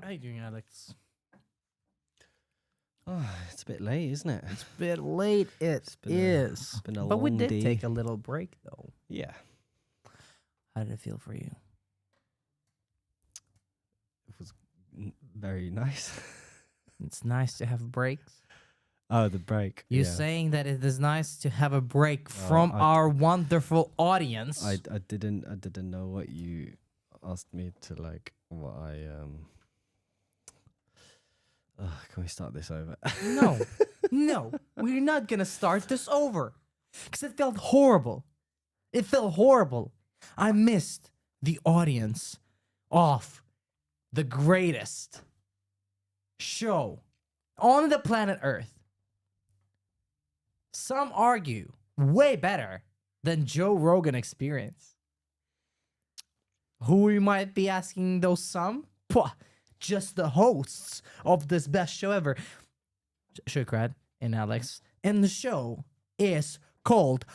How you doing, Alex? Oh, it's a bit late, isn't it? It's a bit late. It's been a but we long did day. take a little break, though. Yeah, How did it feel for you? it was very nice. It's nice to have breaks. Oh, the break. You're yeah. saying that it is nice to have a break Oh, from I- our wonderful audience. I didn't know what you asked me to like. What I Can we start this over? No, we're not gonna start this over. Because it felt horrible. It felt horrible. I missed the audience of the greatest show on the planet Earth. Some argue way better than Joe Rogan Experience. Who we might be asking those some? Pwah, just the hosts of this best show ever. Shukhrat and Aleks. And the show is called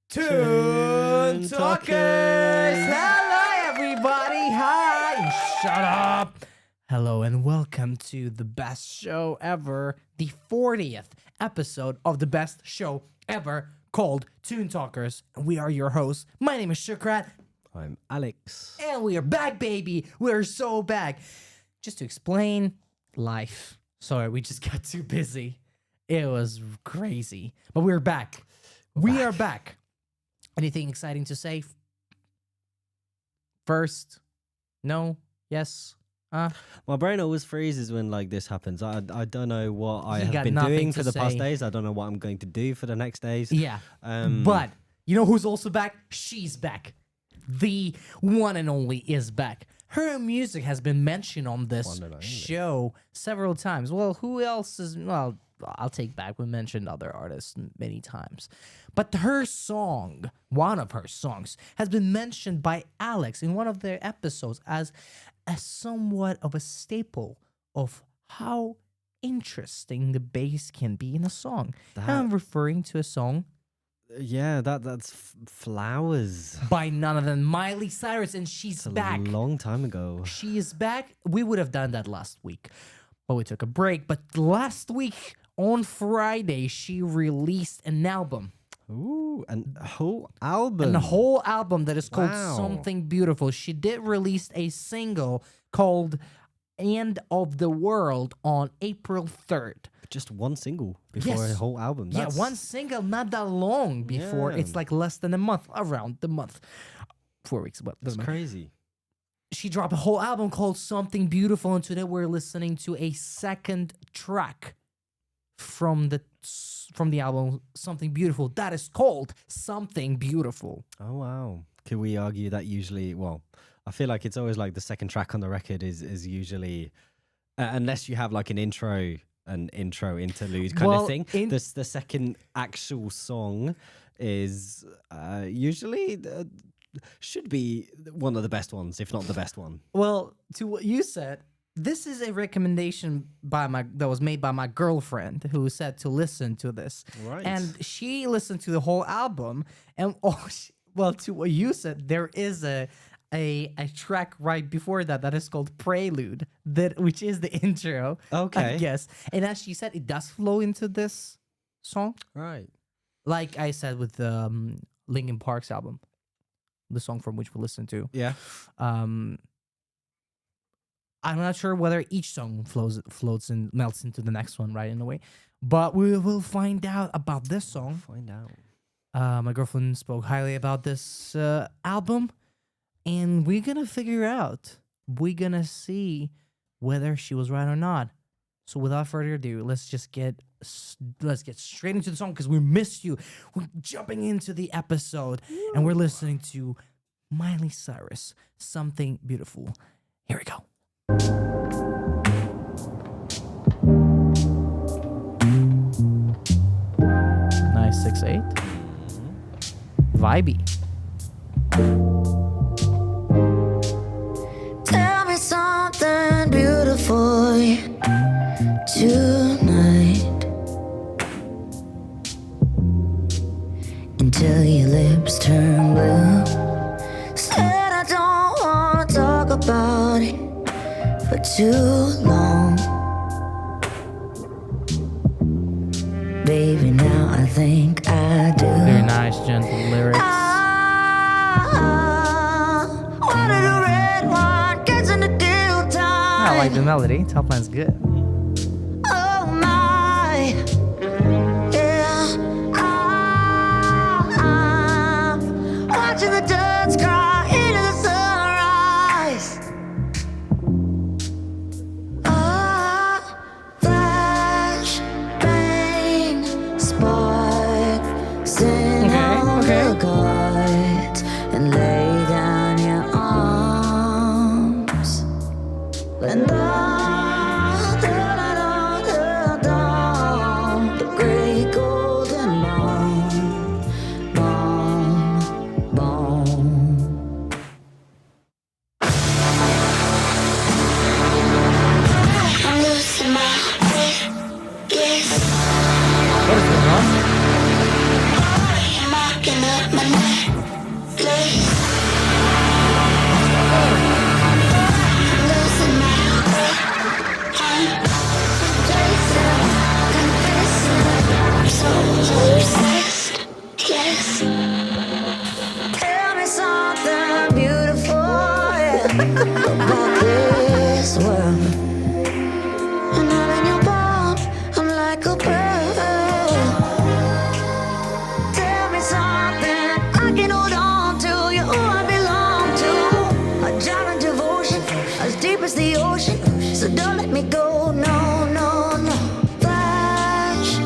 Toon Talkers. Hello, everybody. Hi. Shut up. Hello and welcome to the best show ever, the 40th episode of the best show ever called Toon Talkers. We are your hosts. My name is Shukhrat. I'm Alex. And we are back, baby. We're so back. Just to explain, life. Sorry, we just got too busy. It was crazy. But we're back. We are back. Anything exciting to say? First? No? Yes? My brain always freezes when like this happens. I don't know what I You got have been nothing doing to for the past say. days. I don't know what I'm going to do for the next days. Yeah. Um, But you know who's also back? She's back. The one and only is back. Her music has been mentioned on this One and only. show several times. Well, who else is... Well, I'll take back. We mentioned other artists many times. But her song, one of her songs, has been mentioned by Aleks in one of their episodes as a somewhat of a staple of how interesting the bass can be in a song. I'm referring to a song yeah, that's Flowers. by none other than Miley Cyrus, and she's It's a back. long time ago. She is back. We would have done that last week, but we took a break. But last week on Friday, she released an album. Ooh, and a whole album. And a whole album that is called Wow. Something Beautiful. She did release a single called End of the World on April 3rd. Just one single before Yes. a whole album. That's, Yeah, one single, not that long before. Yeah. It's like less than a month, around the month. 4 weeks, but That's doesn't matter. crazy. She dropped a whole album called Something Beautiful, and today we're listening to a second track from the album Something Beautiful that is called Something Beautiful. Oh wow. Can we argue that usually? Well, I feel like it's always like the second track on the record is usually, unless you have like an intro interlude kind Well, of thing. The second actual song is usually should be one of the best ones, if not the best one. Well, to what you said, this is a recommendation that was made by my girlfriend who said to listen to this. Right. And she listened to the whole album, and to what you said, there is a track right before that is called Prelude, which is the intro. Okay. I guess. And as she said, it does flow into this song, Right. like I said with Linkin Park's album, the song from which we listened to. Yeah. I'm not sure whether each song floats and melts into the next one right in a way, but we will find out about this song. Find out. My girlfriend spoke highly about this album, and we're gonna figure out. We're gonna see whether she was right or not. So without further ado, let's get straight into the song because we missed you. We're jumping into the episode, and we're listening to Miley Cyrus, Something Beautiful. Here we go. 968. Vibey. Tell me something beautiful tonight, until your lips turn blue. Said I don't wanna talk about it, too long. Baby, now I think I do. Very nice, gentle lyrics. Why did the red wine gets in the deal time? I like the melody. Top line's good. Oh my, yeah. I'm watching the ducks cry into the sunrise. Flash, bang, spark, send on the guards and lay down your arms. And the great golden bone. I'm losing my yes. What is going on? I'm marking up my necklace. I'm losing my I'm so obsessed, yes. Tell me something beautiful, about this world. And I'm in your palm, I'm like a bird. Tell me something I can hold on to. You're who I belong to. A giant devotion, as deep as the ocean. So don't let me go, no, no, no. Flash,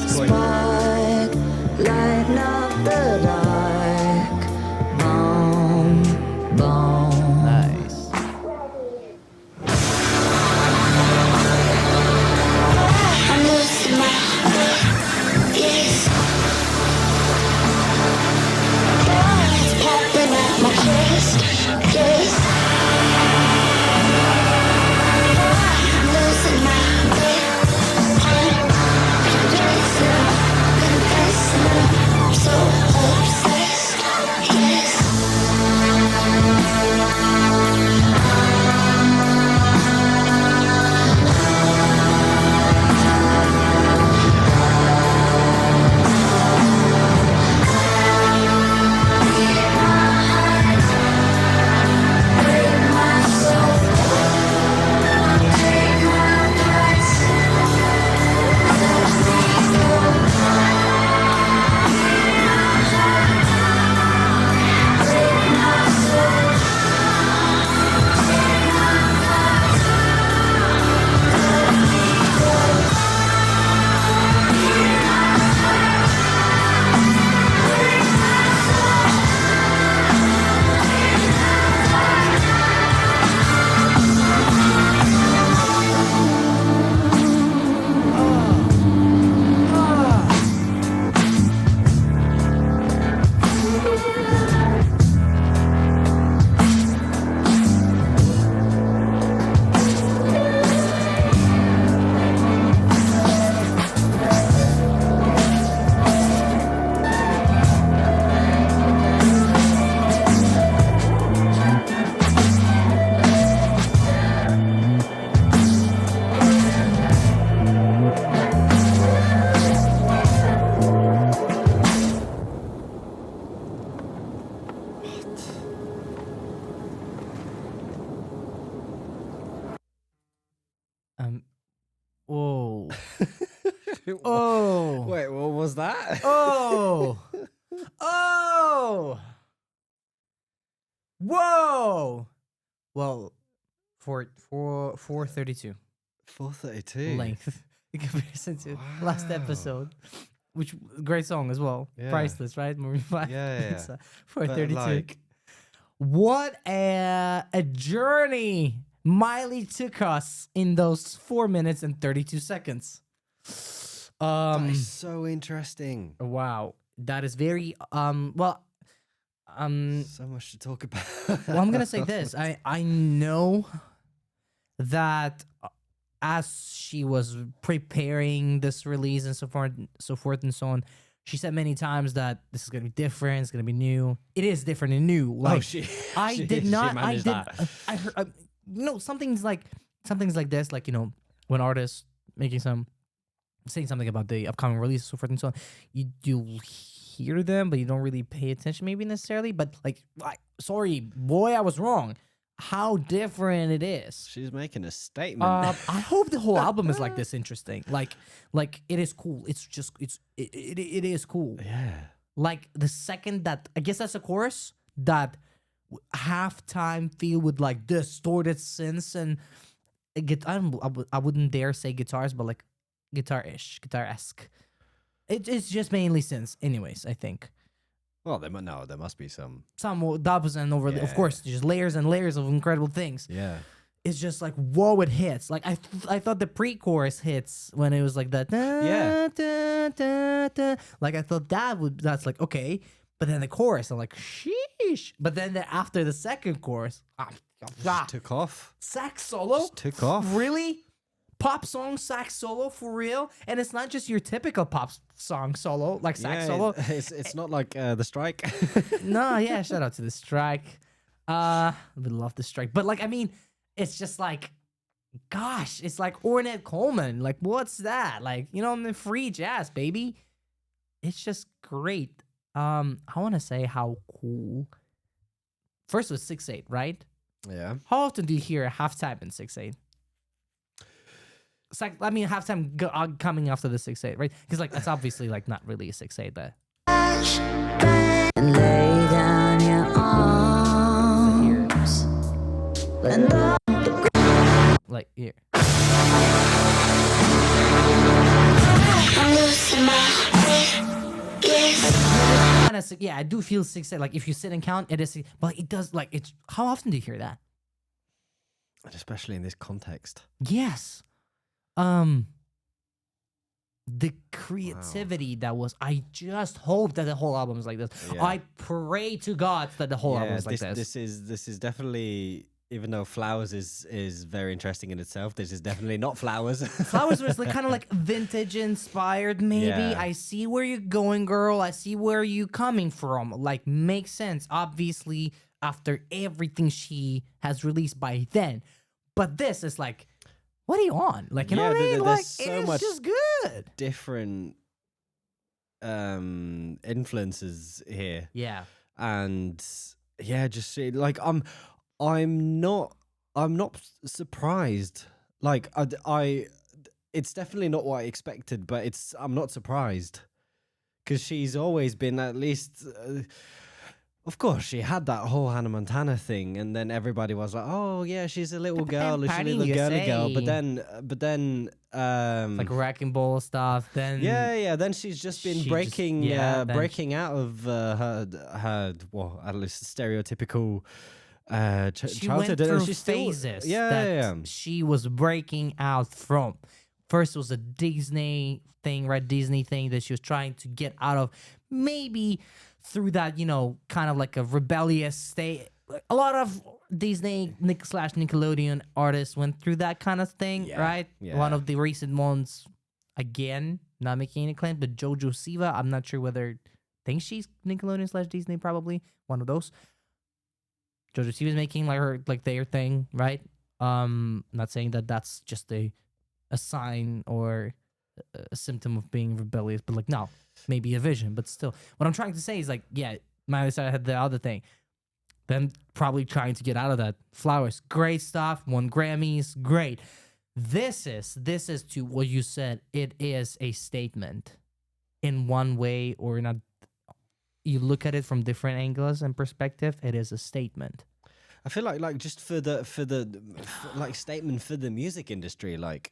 spark, lighten up the dark. Boom, boom. Nice. I'm losing my yes. It's popping at my chest, yes. I'm losing my I'm so obsessed, yes. Whoa. Oh. Wait, what was that? Oh. Oh. Whoa. Well, 432 432. length in comparison to last Wow. episode, which great song as well. Yeah. Priceless, right? Maroon 5. Yeah, yeah, It's, yeah. 432. like- What a journey Miley took us in those 4 minutes and 32 seconds. That is so interesting. Wow, that is very well. So much to talk about. Well, I'm gonna say this. I know that as she was preparing this release and so forth and so on, she said many times that this is gonna be different. It's gonna be new. It is different and new. Like she I she- did she not. I managed did. that. I heard. something's like this, like when artists making saying something about the upcoming release, so forth and so on, you hear them, but you don't really pay attention, maybe necessarily. But like, sorry, boy, I was wrong. How different it is. She's making a statement. I hope the whole album is like this interesting. Like it is cool. It's just it is cool. Yeah. Like the second that I guess that's a chorus, that halftime feel with like distorted synths and I wouldn't dare say guitars, but like guitar-esque. It's just mainly synths, anyways. I think. Well, there must be some dubs and overlay. Of course, just layers and layers of incredible things. Yeah. It's just like, whoa, it hits. Like I thought the pre-chorus hits when it was like that. Like I thought that's like okay, but then the chorus, I'm like, sheesh. But then after the second chorus, Took off. Sax solo. Just took off. Really? Pop song sax solo for real? And it's not just your typical pop song solo, like sax solo. It's not like The Strike. No, yeah, shout out to The Strike. We love The Strike. But like, I mean, it's just like, gosh, it's like Ornette Coleman. Like, what's that? Like, the free jazz, baby. It's just great. I want to say how cool. First was 6/8, right? Yeah. How often do you hear a halftime in 6/8? It's like, I mean, halftime coming after the 6/8, right? Because like that's obviously like not really a 6/8 there. And lay down your arms. And Like here. I'm losing my Yeah, I do feel 6/8. Like if you sit and count, it is. But it does like it's. How often do you hear that? And especially in this context. Yes. The creativity that was. I just hope that the whole album is like this. Yeah. I pray to God that the whole album is like this. This is definitely, even though Flowers is very interesting in itself, this is definitely not Flowers. Flowers was like kind of like vintage inspired, maybe. Yeah. I see where you're going, girl. I see where you coming from. Like, makes sense, obviously, after everything she has released by then. But this is like, what are you on? Like, you know what I mean? Like, so it is much just good. different influences here. Yeah. And yeah, just like I'm not surprised. Like I it's definitely not what I expected, but I'm not surprised because she's always been at least. Of course, she had that whole Hannah Montana thing, and then everybody was like, "Oh yeah, she's a little girl, she's a little girly girl." But then, like Wrecking Ball stuff. Then then she's just been breaking out of her at least stereotypical she childhood. went through she's phases. Still, she was breaking out from. First was a Disney thing, right? Disney thing that she was trying to get out of, maybe through that, kind of like a rebellious state. A lot of Disney / Nickelodeon artists went through that kind of thing, right? Yeah. One of the recent ones, again, not making any claim, but JoJo Siva. I'm not sure whether think she's Nickelodeon / Disney, probably one of those. JoJo Siva's making their thing, right? Not saying that that's just a sign or a symptom of being rebellious, but like, no, maybe a vision, but still. What I'm trying to say is like, yeah, Miley Cyrus had the other thing. Then probably trying to get out of that. Flowers, great stuff, won Grammys, great. This is to what you said, it is a statement in one way or in a, you look at it from different angles and perspective, it is a statement. I feel like just for the statement for the music industry, like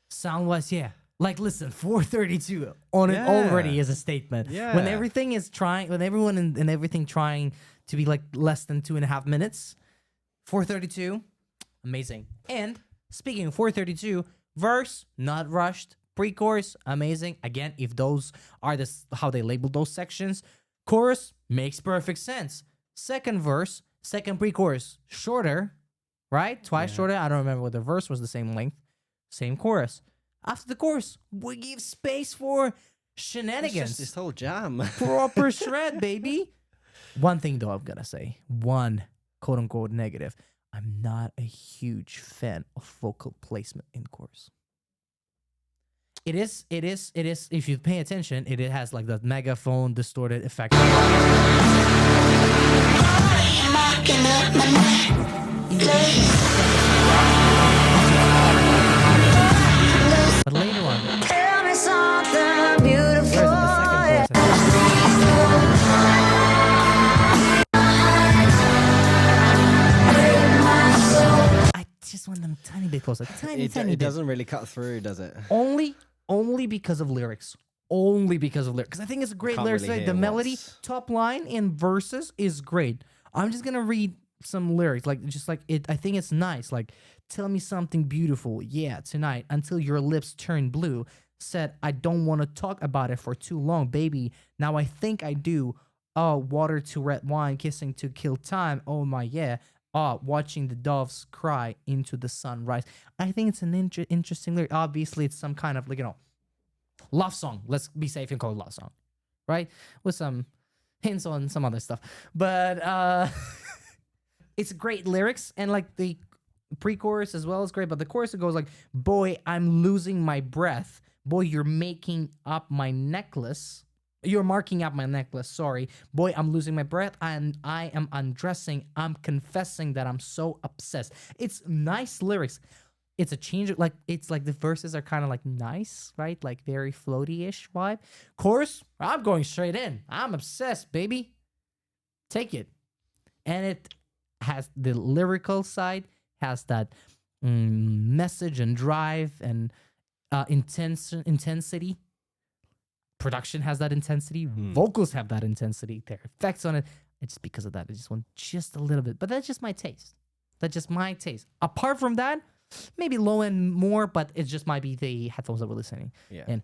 sound wise, yeah. Like, listen, 432 on it already is a statement. Yeah. When everything is when everyone and everything trying to be like less than 2.5 minutes, 432, amazing. And speaking of 432, verse, not rushed, pre-chorus, amazing. Again, if those are how they label those sections, chorus makes perfect sense. Second verse, second pre-chorus, shorter, right? Twice shorter. I don't remember what the verse was the same length. Same chorus. After the chorus, we give space for shenanigans. It's just this whole jam. Proper shred, baby. One thing though, I'm gonna say, one quote unquote negative. I'm not a huge fan of vocal placement in chorus. It is. If you pay attention, it has like that megaphone distorted effect. But later on, Tell me something beautiful. whereas in the second chorus, I just want them tiny bit closer, tiny It bit. doesn't really cut through, does it? Only because of lyrics. Only because of lyrics. Because I think it's a great Can't lyrics. really The hear melody, what's- top line, and verses is great. I'm just gonna read some lyrics, like just like it. I think it's nice. Like, tell me something beautiful, yeah, tonight until your lips turn blue. Said I don't want to talk about it for too long, baby. Now I think I do. Oh, water to red wine, kissing to kill time. Oh my yeah. Oh, watching the doves cry into the sunrise. I think it's an interesting lyric. Obviously, it's some kind of like love song. Let's be safe and call it love song, right? With some hints on some other stuff. But it's great lyrics, and like the pre-chorus as well is great. But the chorus, it goes like, "Boy, I'm losing my breath. Boy, you're making up my necklace. You're marking up my necklace. Sorry, boy, I'm losing my breath, and I am undressing. I'm confessing that I'm so obsessed." It's nice lyrics. It's a change. Like it's like the verses are kind of like nice, right? Like very floaty-ish vibe. Chorus, I'm going straight in. I'm obsessed, baby. Take it, and it has the lyrical side, has that message and drive and intensity. Production has that intensity. Vocals have that intensity. Their effects on it. It's because of that. I just want just a little bit. But that's just my taste. That's just my taste. Apart from that, maybe low end more, but it just might be the headphones that we're listening. Yeah. And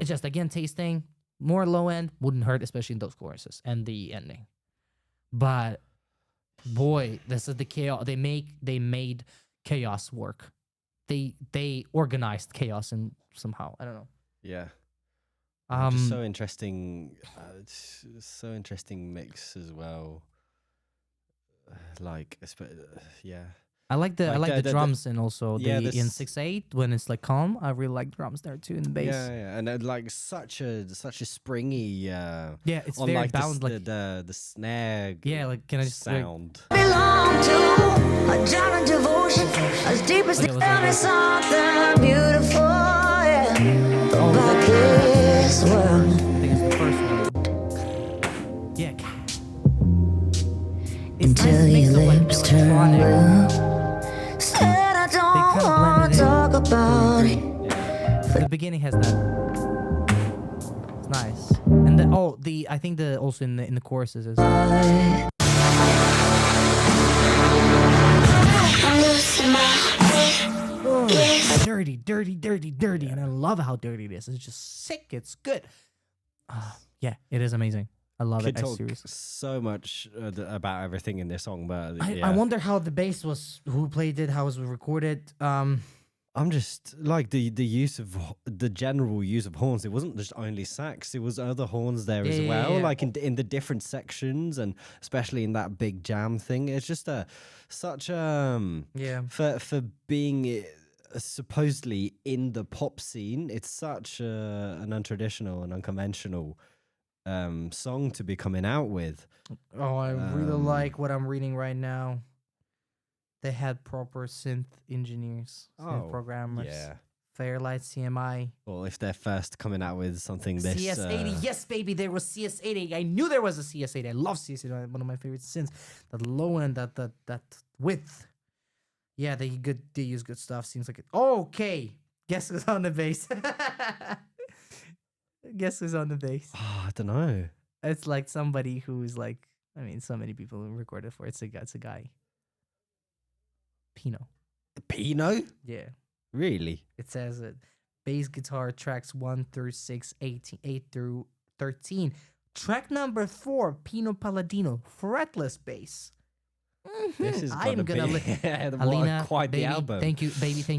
it's just, again, tasting. More low end wouldn't hurt, especially in those choruses and the ending. But boy, this is the chaos. They made chaos work. They organized chaos and somehow. I don't know. Yeah. Just so interesting. So interesting mix as well. Yeah. I like the Like the drums and also yeah, the in this- 6/8 when it's like calm. I really like drums there too in the bass. Yeah, and like such a springy. Yeah, it's on very like balanced. Like the snare. yeah, like can I just like, sound. Belong to a giant devotion as deep as the Okay, tell me let's something beautiful, yeah. oh, About this world. I think it's the first one. Yeah. It's nice Until mix your of, like, lips turn electronic. blue. Said I don't kinda wanna blended in. talk about it. The beginning has that. It's nice. And I think the also in the choruses is I'm losing my dirty, and I love how dirty it is. It's just sick. It's good. Yeah, it is amazing. I love Could it. talk Series. so much about everything in this song, but I wonder how the bass was, who played it, how it was recorded. I'm just like the use of the general use of horns. It wasn't just only sax; it was other horns there as well, yeah. like in the different sections, and especially in that big jam thing. It's just such Yeah. for being supposedly in the pop scene. It's such an untraditional and unconventional song to be coming out with. Oh, I really like what I'm reading right now. They had proper synth engineers, synth programmers. Yeah. Fairlight CMI. Well, if they're first coming out with something this CS80, yes, baby, there was CS80. I knew there was a CS80. I love CS80. One of my favorite synths. That low end, that width. Yeah, they use good stuff. Seems like it. Okay, guess who's on the bass? Guess who's on the bass? I don't know. It's like somebody who's like, I mean, so many people who recorded for it. It's a guy. Pino. Pino? Yeah. Really? It says it. Bass guitar tracks 1 through 6, 8 through 13. Track number 4, Pino Palladino, fretless bass. This is I'm gonna Alina, quite baby, the album. Thank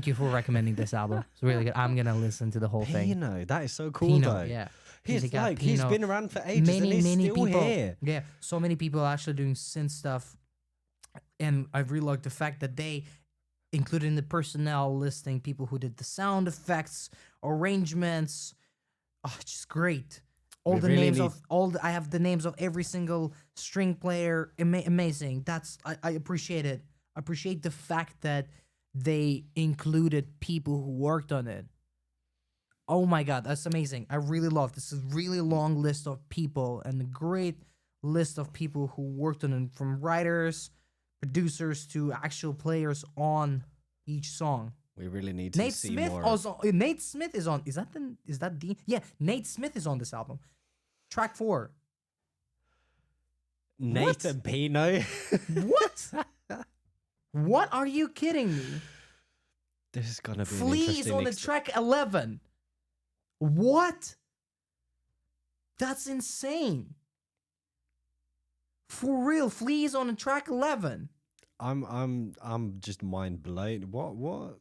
you for recommending this album. It's really good. I'm gonna listen to the whole thing. Pino, that is so cool Pino, though. yeah. He's They got like he's Pino. been around for ages and he's still people. here. Yeah, so many people are actually doing synth stuff. And I really like the fact that they included in the personnel listing people who did the sound effects, arrangements. Oh, it's just great. All We the really names need- of I have the names of every single string player. Amazing. I appreciate it. I appreciate the fact that they included people who worked on it. Oh my god, that's amazing. I really love this. Is really long list of people and a great list of people who worked on it, from writers, producers to actual players on each song. We really need to Nate see Smith more. also. Nate Smith is on. Is that the? Yeah, Nate Smith is on this album. Track 4. Nathan Pino. What? What are you kidding me? This is gonna be an Flea is interesting on the track 11. What? That's insane. For real, Flea is on the track 11. I'm just mind blown. What?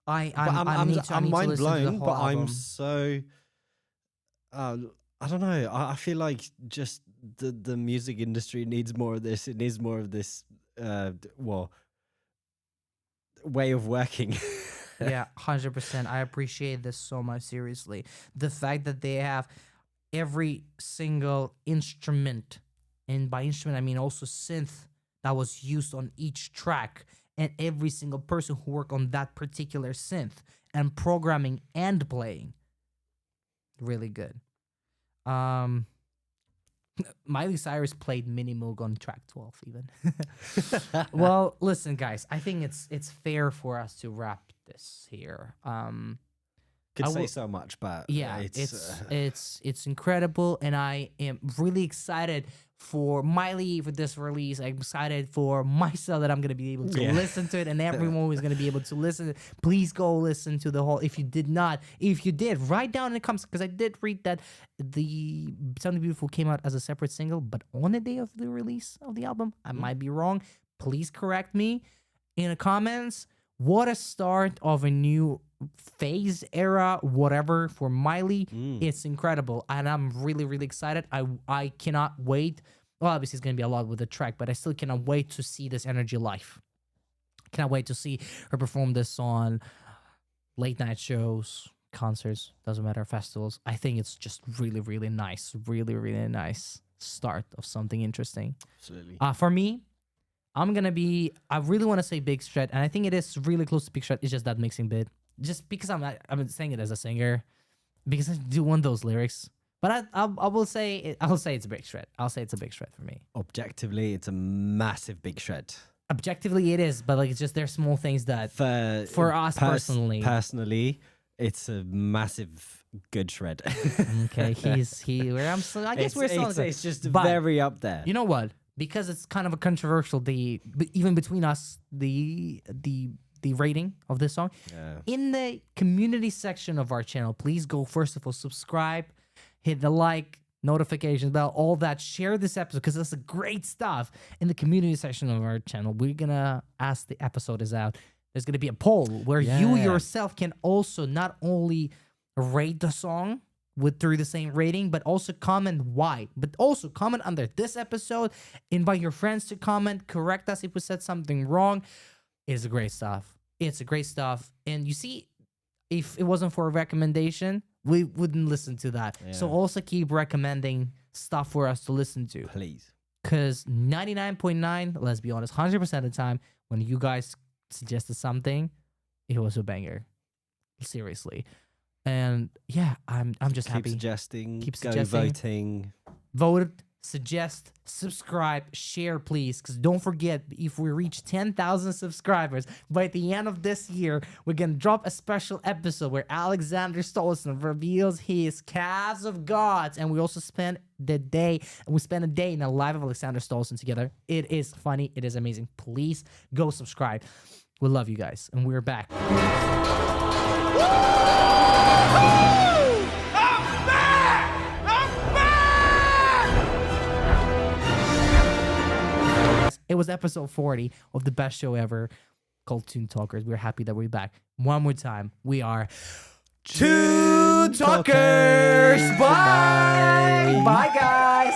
I I'm need to mind listen to the blown, whole but I'm album. so. I don't know. I feel like just the music industry needs more of this. It needs more of this. Way of working. Yeah, 100%. I appreciate this so much. Seriously, the fact that they have every single instrument, and by instrument I mean also synth, that was used on each track, and every single person who worked on that particular synth and programming and playing. Really good. Miley Cyrus played Mini Moog on track 12 even. Well, listen guys, I think it's fair for us to wrap this here. Could I say will- so much, but Yeah, it's it's incredible, and I am really excited for Miley for this release. I'm excited for myself that I'm gonna be able to Yeah. listen to it, and everyone who's gonna be able to listen. Please go listen to the whole. If you did not, if you did, write down in the comments, because I did read that the Something Beautiful came out as a separate single, but on the day of the release of the album. I might be wrong. Please correct me in the comments. What a start of a new phase, era, whatever, for Miley. It's incredible, and I'm really, really excited. I cannot wait. Well, obviously it's gonna be a lot with the track, but I still cannot wait to see this energy live. Cannot wait to see her perform this on late night shows, concerts, doesn't matter, festivals. I think it's just really, really nice, really, really nice start of something interesting. absolutely. For me, I really want to say Big Shred, and I think it is really close to Big Shred. It's just that mixing bit. Just because I'm saying it as a singer, because I do want those lyrics. But I will say it's a Big Shred. I'll say it's a Big Shred for me. Objectively, it's a massive big shred. Objectively, it is, but like it's just there's small things that for us personally. Personally, it's a massive good shred. Okay, I guess we're still. It's just But very up there. You know what? Because it's kind of a controversial, even between us, the rating of this song. Yeah. In the community section of our channel, please go first of all, subscribe, hit the like, notifications bell, all that. Share this episode because that's great stuff. In the community section of our channel, we're gonna ask the episode is out. There's gonna be a poll where you Yeah. yourself can also not only rate the song through the same rating, but also comment why. But also comment under this episode. Invite your friends to comment. Correct us if we said something wrong. It's great stuff. It's a great stuff. And you see, if it wasn't for a recommendation, we wouldn't listen to that. So Yeah. also keep recommending stuff for us to listen to. Please. Because 99.9, let's be honest, 100% of the time, when you guys suggested something, it was a banger. Seriously. And yeah, I'm just Keep happy. suggesting. Keep Go suggesting. voting. Vote, suggest, subscribe, share, please. Because don't forget, if we reach 10,000 subscribers by the end of this year, we're going to drop a special episode where Alexander Stolson reveals his calves of gods. And we also spend a day in a live of Alexander Stolson together. It is funny. It is amazing. Please go subscribe. We love you guys. And we're back. It was episode 40 of the best show ever called Tune Talkers. We're happy that we're back. One more time. We are Tune Talkers. Bye. Bye, guys.